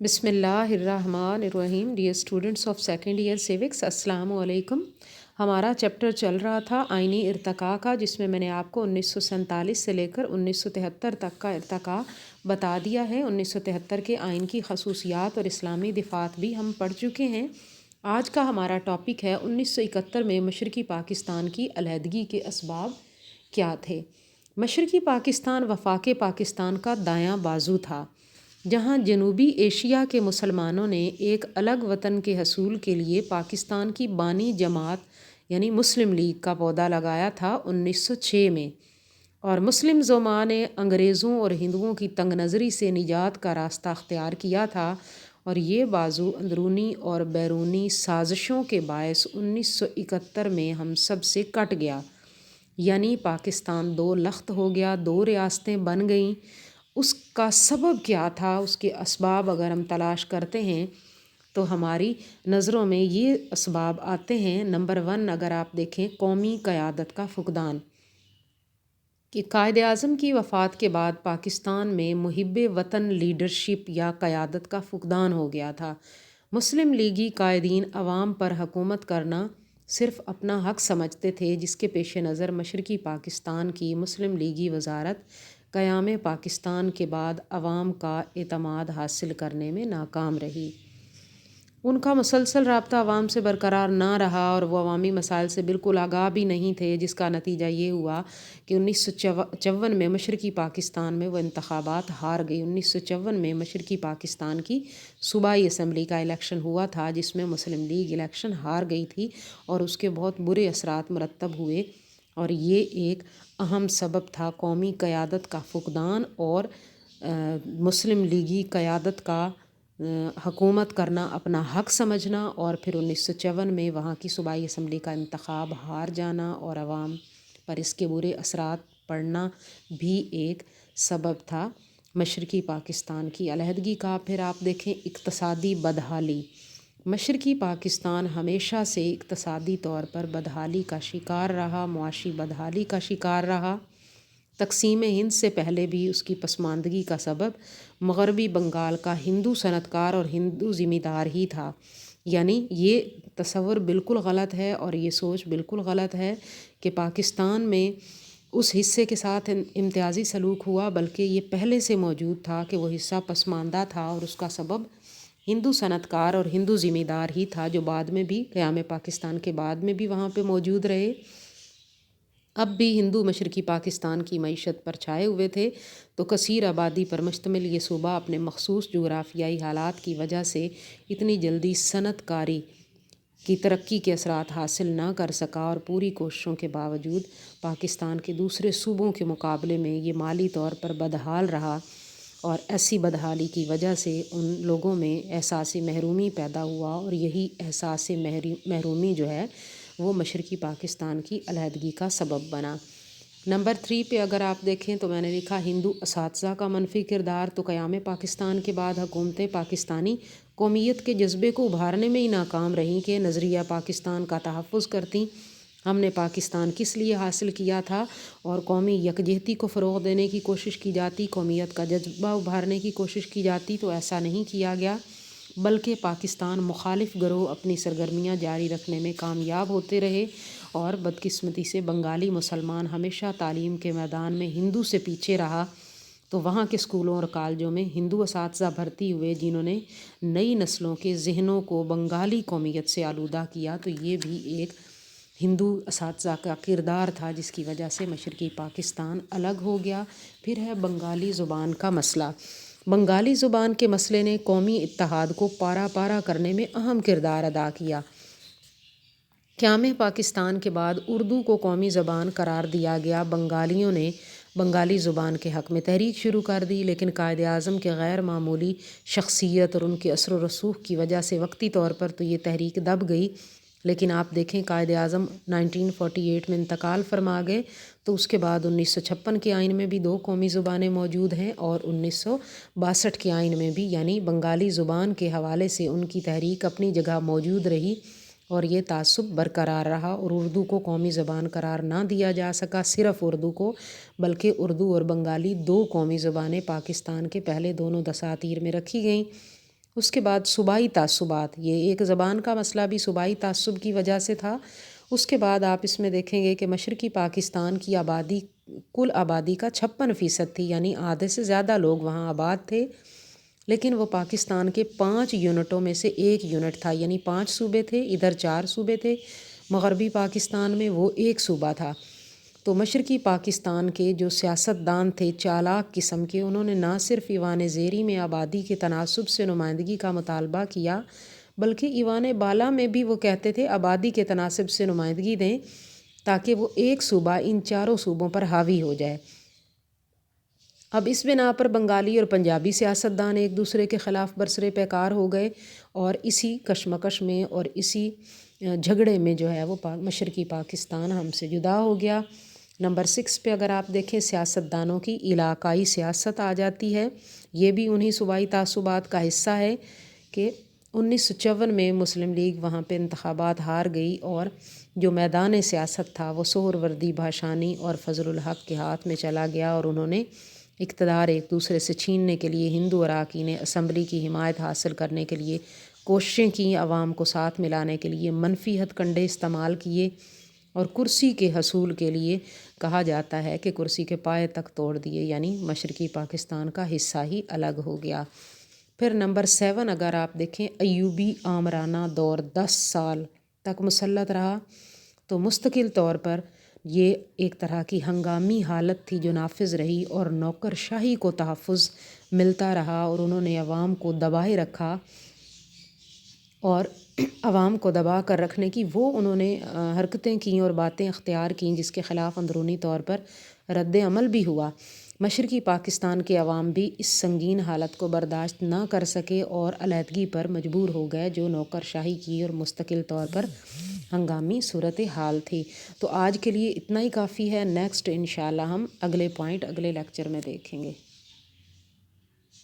بسم اللہ الرحمن الرحیم. Dear students of second year civics, السلام علیکم. ہمارا چیپٹر چل رہا تھا آئینی ارتقاء کا، جس میں نے آپ کو 1947 سے لے کر 1973 تک کا ارتقاء بتا دیا ہے. 1973 کے آئین کی خصوصیات اور اسلامی دفعات بھی ہم پڑھ چکے ہیں. آج کا ہمارا ٹاپک ہے 1971 میں مشرقی پاکستان کی علیحدگی کے اسباب کیا تھے. مشرقی پاکستان وفاق پاکستان کا دایاں بازو تھا، جہاں جنوبی ایشیا کے مسلمانوں نے ایک الگ وطن کے حصول کے لیے پاکستان کی بانی جماعت یعنی مسلم لیگ کا پودا لگایا تھا 1906 میں، اور مسلم زعماء نے انگریزوں اور ہندوؤں کی تنگ نظری سے نجات کا راستہ اختیار کیا تھا، اور یہ بازو اندرونی اور بیرونی سازشوں کے باعث 1971 میں ہم سب سے کٹ گیا. یعنی پاکستان دو لخت ہو گیا، دو ریاستیں بن گئیں. اس کا سبب کیا تھا، اس کے اسباب اگر ہم تلاش کرتے ہیں تو ہماری نظروں میں یہ اسباب آتے ہیں. نمبر 1 اگر آپ دیکھیں، قومی قیادت کا فقدان، کہ قائد اعظم کی وفات کے بعد پاکستان میں محب وطن لیڈرشپ یا قیادت کا فقدان ہو گیا تھا. مسلم لیگی قائدین عوام پر حکومت کرنا صرف اپنا حق سمجھتے تھے، جس کے پیش نظر مشرقی پاکستان کی مسلم لیگی وزارت قیام پاکستان کے بعد عوام کا اعتماد حاصل کرنے میں ناکام رہی. ان کا مسلسل رابطہ عوام سے برقرار نہ رہا، اور وہ عوامی مسائل سے بالکل آگاہ بھی نہیں تھے، جس کا نتیجہ یہ ہوا کہ 1954 میں مشرقی پاکستان میں وہ انتخابات ہار گئی. 1954 میں مشرقی پاکستان کی صوبائی اسمبلی کا الیکشن ہوا تھا، جس میں مسلم لیگ الیکشن ہار گئی تھی، اور اس کے بہت برے اثرات مرتب ہوئے، اور یہ ایک اہم سبب تھا قومی قیادت کا فقدان اور مسلم لیگی قیادت کا حکومت کرنا اپنا حق سمجھنا، اور پھر 1954 میں وہاں کی صوبائی اسمبلی کا انتخاب ہار جانا اور عوام پر اس کے برے اثرات پڑنا بھی ایک سبب تھا مشرقی پاکستان کی علیحدگی کا. پھر آپ دیکھیں اقتصادی بدحالی. مشرقی پاکستان ہمیشہ سے اقتصادی طور پر بدحالی کا شکار رہا، معاشی بدحالی کا شکار رہا. تقسیم ہند سے پہلے بھی اس کی پسماندگی کا سبب مغربی بنگال کا ہندو صنعت کار اور ہندو ذمہ دار ہی تھا. یعنی یہ تصور بالکل غلط ہے، اور یہ سوچ بالکل غلط ہے کہ پاکستان میں اس حصے کے ساتھ امتیازی سلوک ہوا، بلکہ یہ پہلے سے موجود تھا کہ وہ حصہ پسماندہ تھا، اور اس کا سبب ہندو صنعت کار اور ہندو ذمہ دار ہی تھا، جو بعد میں بھی قیام پاکستان کے بعد میں بھی وہاں پہ موجود رہے. اب بھی ہندو مشرقی پاکستان کی معیشت پر چھائے ہوئے تھے، تو کثیر آبادی پر مشتمل یہ صوبہ اپنے مخصوص جغرافیائی حالات کی وجہ سے اتنی جلدی صنعت کاری کی ترقی کے اثرات حاصل نہ کر سکا، اور پوری کوششوں کے باوجود پاکستان کے دوسرے صوبوں کے مقابلے میں یہ مالی طور پر بدحال رہا، اور ایسی بدحالی کی وجہ سے ان لوگوں میں احساس محرومی پیدا ہوا، اور یہی احساس محرومی جو ہے وہ مشرقی پاکستان کی علیحدگی کا سبب بنا. نمبر 3 پہ اگر آپ دیکھیں تو میں نے لکھا ہندو اساتذہ کا منفی کردار. تو قیام پاکستان کے بعد حکومتیں پاکستانی قومیت کے جذبے کو ابھارنے میں ہی ناکام رہیں کہ نظریہ پاکستان کا تحفظ کرتیں. ہم نے پاکستان کس لیے حاصل کیا تھا، اور قومی یکجہتی کو فروغ دینے کی کوشش کی جاتی، قومیت کا جذبہ ابھارنے کی کوشش کی جاتی، تو ایسا نہیں کیا گیا، بلکہ پاکستان مخالف گروہ اپنی سرگرمیاں جاری رکھنے میں کامیاب ہوتے رہے، اور بدقسمتی سے بنگالی مسلمان ہمیشہ تعلیم کے میدان میں ہندو سے پیچھے رہا. تو وہاں کے اسکولوں اور کالجوں میں ہندو اساتذہ بھرتی ہوئے، جنہوں نے نئی نسلوں کے ذہنوں کو بنگالی قومیت سے آلودہ کیا. تو یہ بھی ایک ہندو اساتذہ کا کردار تھا، جس کی وجہ سے مشرقی پاکستان الگ ہو گیا. پھر ہے بنگالی زبان کا مسئلہ. بنگالی زبان کے مسئلے نے قومی اتحاد کو پارا پارا کرنے میں اہم کردار ادا کیا. قیام پاکستان کے بعد اردو کو قومی زبان قرار دیا گیا. بنگالیوں نے بنگالی زبان کے حق میں تحریک شروع کر دی، لیکن قائد اعظم کے غیر معمولی شخصیت اور ان کے اثر و رسوخ کی وجہ سے وقتی طور پر تو یہ تحریک دب گئی. لیکن آپ دیکھیں قائد اعظم 1948 میں انتقال فرما گئے، تو اس کے بعد 1956 کے آئین میں بھی 2 قومی زبانیں موجود ہیں، اور 1962 کے آئین میں بھی، یعنی بنگالی زبان کے حوالے سے ان کی تحریک اپنی جگہ موجود رہی، اور یہ تعصب برقرار رہا، اور اردو کو قومی زبان قرار نہ دیا جا سکا، صرف اردو کو، بلکہ اردو اور بنگالی 2 قومی زبانیں پاکستان کے پہلے دونوں دساتیر میں رکھی گئیں. اس کے بعد صوبائی تعصبات، یہ ایک زبان کا مسئلہ بھی صوبائی تعصب کی وجہ سے تھا۔ اس کے بعد آپ اس میں دیکھیں گے کہ مشرقی پاکستان کی آبادی کل آبادی کا 56% تھی، یعنی آدھے سے زیادہ لوگ وہاں آباد تھے، لیکن وہ پاکستان کے 5 یونٹوں میں سے ایک یونٹ تھا، یعنی 5 صوبے تھے، ادھر 4 صوبے تھے، مغربی پاکستان میں وہ ایک صوبہ تھا۔ تو مشرقی پاکستان کے جو سیاستدان تھے چالاک قسم کے، انہوں نے نہ صرف ایوان زیری میں آبادی کے تناسب سے نمائندگی کا مطالبہ کیا، بلکہ ایوان بالا میں بھی وہ کہتے تھے آبادی کے تناسب سے نمائندگی دیں تاکہ وہ ایک صوبہ ان چاروں صوبوں پر حاوی ہو جائے۔ اب اس بنا پر بنگالی اور پنجابی سیاستدان ایک دوسرے کے خلاف برسر پیکار ہو گئے، اور اسی کشمکش میں اور اسی جھگڑے میں جو ہے وہ مشرقی پاکستان ہم سے جدا ہو گیا۔ نمبر 6 پہ اگر آپ دیکھیں سیاستدانوں کی علاقائی سیاست آ جاتی ہے، یہ بھی انہی صوبائی تعصبات کا حصہ ہے کہ 1954 میں مسلم لیگ وہاں پہ انتخابات ہار گئی، اور جو میدان سیاست تھا وہ سہروردی بھاشانی اور فضل الحق کے ہاتھ میں چلا گیا، اور انہوں نے اقتدار ایک دوسرے سے چھیننے کے لیے ہندو اراکین اسمبلی کی حمایت حاصل کرنے کے لیے کوششیں کیں، عوام کو ساتھ ملانے کے لیے منفی ہتھ کنڈے استعمال کیے، اور کرسی کے حصول کے لیے کہا جاتا ہے کہ کرسی کے پائے تک توڑ دیے، یعنی مشرقی پاکستان کا حصہ ہی الگ ہو گیا۔ پھر نمبر 7 اگر آپ دیکھیں ایوبی آمرانہ دور 10 سال تک مسلط رہا، تو مستقل طور پر یہ ایک طرح کی ہنگامی حالت تھی جو نافذ رہی، اور نوکر شاہی کو تحفظ ملتا رہا، اور انہوں نے عوام کو دبائے رکھا، اور عوام کو دبا کر رکھنے کی وہ انہوں نے حرکتیں کیں اور باتیں اختیار کیں، جس کے خلاف اندرونی طور پر رد عمل بھی ہوا۔ مشرقی پاکستان کے عوام بھی اس سنگین حالت کو برداشت نہ کر سکے اور علیحدگی پر مجبور ہو گئے، جو نوکر شاہی کی اور مستقل طور پر ہنگامی صورتحال تھی۔ تو آج کے لیے اتنا ہی کافی ہے، نیکسٹ انشاءاللہ ہم اگلے پوائنٹ اگلے لیکچر میں دیکھیں گے۔